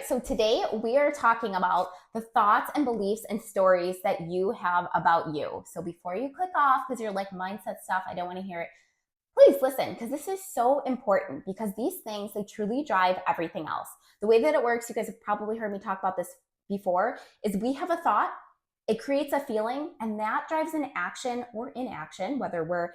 so today we are talking about the thoughts and beliefs and stories that you have about you. So before you click off, because you're like mindset stuff, I don't want to hear it, please listen, because this is so important, because these things, they truly drive everything else. The way that it works, you guys have probably heard me talk about this before, is we have a thought, it creates a feeling, and that drives an action or inaction, whether we're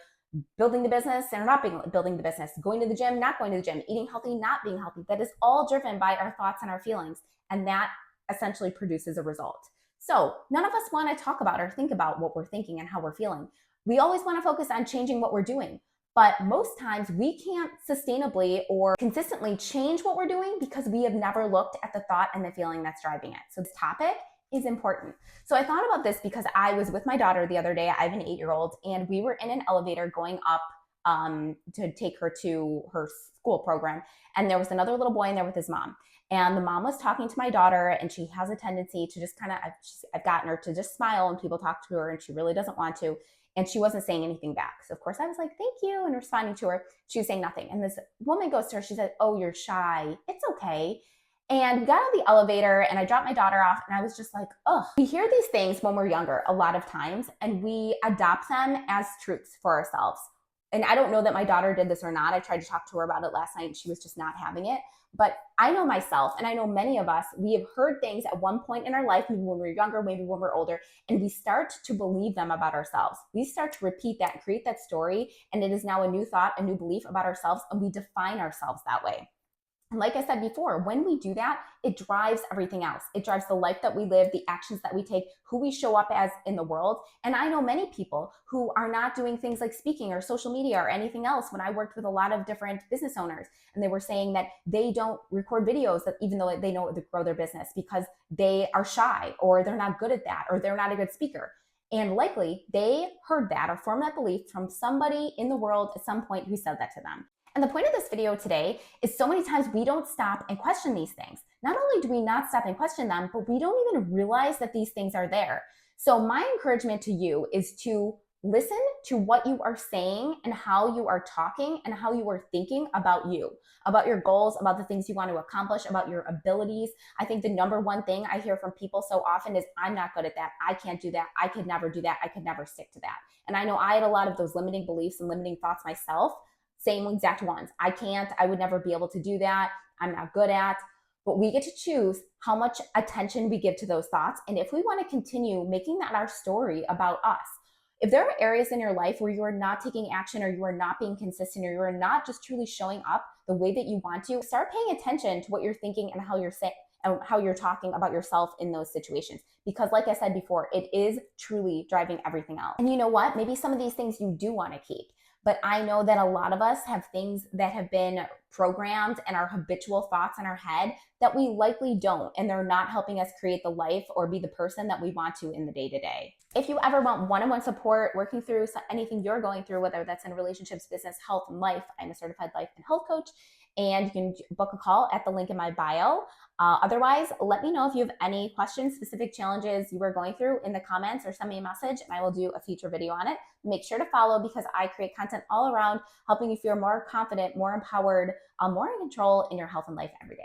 building the business and not building the business, going to the gym, not going to the gym, eating healthy, not being healthy. That is all driven by our thoughts and our feelings. And that essentially produces a result. So none of us want to talk about or think about what we're thinking and how we're feeling. We always want to focus on changing what we're doing. But most times we can't sustainably or consistently change what we're doing because we have never looked at the thought and the feeling that's driving it. So this topic is important. So I thought about this because I was with my daughter the other day. I have an 8-year-old, and we were in an elevator going up to take her to her school program. And there was another little boy in there with his mom. And the mom was talking to my daughter, and she has a tendency to just I've gotten her to just smile when people talk to her, and she really doesn't want to. And she wasn't saying anything back. So of course I was like, thank you, and responding to her. She was saying nothing. And this woman goes to her, she said, oh, you're shy. It's okay. And we got on the elevator, and I dropped my daughter off, and I was just like, oh, we hear these things when we're younger a lot of times, and we adopt them as truths for ourselves. And I don't know that my daughter did this or not. I tried to talk to her about it last night, and she was just not having it. But I know myself, and I know many of us, we have heard things at one point in our life, maybe when we're younger, maybe when we're older, and we start to believe them about ourselves. We start to repeat that, create that story, and it is now a new thought, a new belief about ourselves, and we define ourselves that way. And like I said before, when we do that, it drives everything else. It drives the life that we live, the actions that we take, who we show up as in the world. And I know many people who are not doing things like speaking or social media or anything else. When I worked with a lot of different business owners, and they were saying that they don't record videos, that even though they know to grow their business, because they are shy, or they're not good at that, or they're not a good speaker. And likely they heard that or formed that belief from somebody in the world at some point who said that to them. And the point of this video today is, so many times we don't stop and question these things. Not only do we not stop and question them, but we don't even realize that these things are there. So my encouragement to you is to listen to what you are saying and how you are talking and how you are thinking about you, about your goals, about the things you want to accomplish, about your abilities. I think the number one thing I hear from people so often is, I'm not good at that. I can't do that. I could never do that. I could never stick to that. And I know I had a lot of those limiting beliefs and limiting thoughts myself. Same exact ones. I would never be able to do that. I'm not good at. But we get to choose how much attention we give to those thoughts. And if we want to continue making that our story about us, if there are areas in your life where you are not taking action, or you are not being consistent, or you are not just truly showing up the way that you want to, start paying attention to what you're thinking and how you're saying and how you're talking about yourself in those situations. Because like I said before, it is truly driving everything else. And you know what? Maybe some of these things you do want to keep. But I know that a lot of us have things that have been programmed and are habitual thoughts in our head that we likely don't, and they're not helping us create the life or be the person that we want to in the day-to-day. If you ever want one-on-one support working through anything you're going through, whether that's in relationships, business, health, and life, I'm a certified life and health coach, and you can book a call at the link in my bio. Otherwise, let me know if you have any questions, specific challenges you are going through in the comments, or send me a message and I will do a future video on it. Make sure to follow, because I create content all around helping you feel more confident, more empowered, more in control in your health and life every day.